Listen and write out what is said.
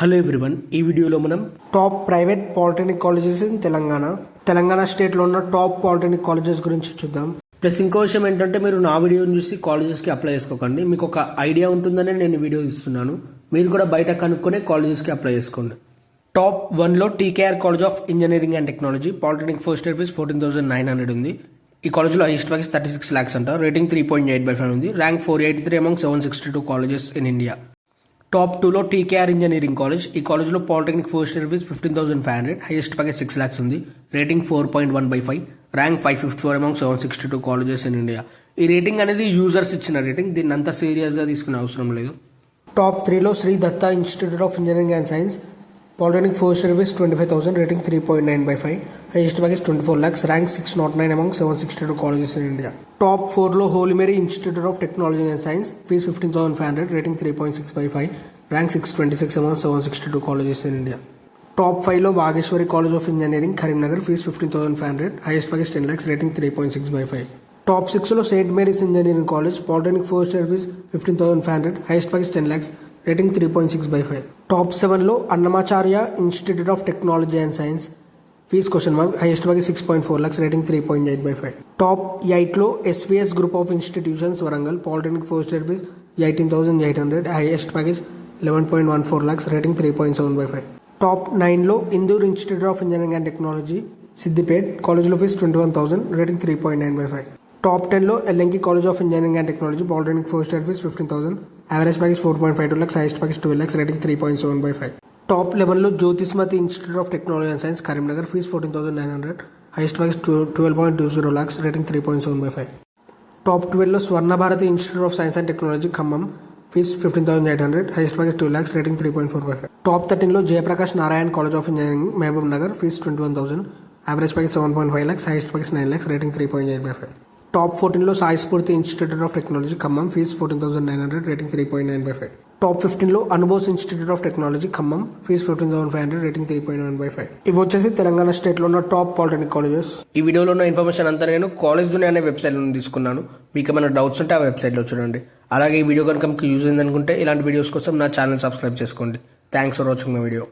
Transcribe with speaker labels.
Speaker 1: Hello everyone, ఈ వీడియోలో మనం top private polytechnic colleges in Telangana స్టేట్లో ఉన్న టాప్ పాలిటెక్నిక్ కాలేజెస్ గురించి చూద్దాం. ప్లస్ ఇంకో విషయం ఏంటంటే, మీరు నా వీడియోని చూసి కాలేజెస్కి అప్లై చేసుకోకండి. మీకు ఒక ఐడియా ఉంటుందని నేను వీడియో ఇస్తున్నాను. మీరు కూడా బయట కనుక్కొని కాలేజెస్కి అప్లై చేసుకోండి. టాప్ 1లో TKR college of engineering and technology. Polytechnic first year fees 14,900 ఉంది. ఈ కాలేజ్లో హైయెస్ట్ ప్యాకేజ్ 36 lakhs అంట. రేటింగ్ 3.8/5 ఉంది. Rank 483 among 762 colleges in India. Top 2లో టీకేఆర్ ఇంజనీరింగ్ కాలేజ్. ఈ కాలేజ్లో polytechnic first year fees 15,500. Highest package 6 lakhs ఉంది. Rating 4.1/5. Rank 554 among 762 colleges in India. ఈ రేటింగ్ అనేది యూజర్స్ ఇచ్చిన రేటింగ్, దీన్ని అంత సీరియస్గా తీసుకునే అవసరం లేదు. టాప్ 3లో Sri Datta institute of engineering and science. Polytechnic first year fees 25,000. Rating 3.9/5. Highest package 24 lakhs. Rank 609 among 762 colleges in India. Top 4లో Holy Mary institute of technology and science. Fees 15,500. Rating 3.6/5. Rank 626 among 762 colleges in India. Top 5లో Vageshwari college of engineering Karimnagar. Fees 15,500. Highest package 10 lakhs. Rating 3.6/5. Top 6లో Saint Mary's engineering college. Polytechnic first year fees 15,500. Highest package 10 lakhs. Rating 3.6/5. Top 7లో Annamacharya institute of technology and science. Fees question mark. Highest package 6.4 lakhs. Rating 3.8/5. Top 8లో SVS group of institutions Warangal. Polytechnic first year fees 18,800. Highest package 11.14 lakhs. Rating 3.7/5. Top 9లో Indur institute of engineering and technology Siddipet. కాలేజ్లో fees 21,000. Rating 3.9/5. Top 10లో ఎల్ఎంకి college of engineering and technology. Polytechnic first year fees 15,000. Average package 4.52 lakhs. Highest package 12 lakhs. Rating 3.7/5. Top 11లో Jyothishmathi institute of technology and science Karimnagar. Fees 14,900. Highest package 12.20 lakhs. Rating 3.7/5. Top 12లో Swarna Bharathi institute of science and technology Khammam. Fees 15,800. Highest package 2 lakhs. Rating 3.4/5. Top 13లో Jayaprakash Narayan college of engineering Mahabubnagar. Fees 21,000. Average package 7.5 lakhs. Highest package 9 lakhs. Rating 3.8/5. Top 14లో Sai Spoorthi institute of technology Khammam. Fees 14,900. Rating 3.9/5. Top 15లో Anubose institute of technology Khammam. Fees 15,500. Rating 3.1/5. ఇవి వచ్చేసి తెలంగాణ స్టేట్లో ఉన్న top polytechnic colleges. ఈ వీడియోలో ఉన్న ఇన్ఫర్మేషన్ అంతా నేను కాలేజ్ దునియా అనే వెబ్సైట్లో తీసుకున్నాను. మీకు ఏమైనా డౌట్స్ ఉంటే ఆ వెబ్సైట్లో చూడండి. అలాగే ఈ వీడియో కనుక మీకు యూజ్ అయిందనుకుంటే ఇలాంటి వీడియోస్ కోసం నా ఛానల్ సబ్స్క్రైబ్ చేసుకోండి. Thanks for watching my video.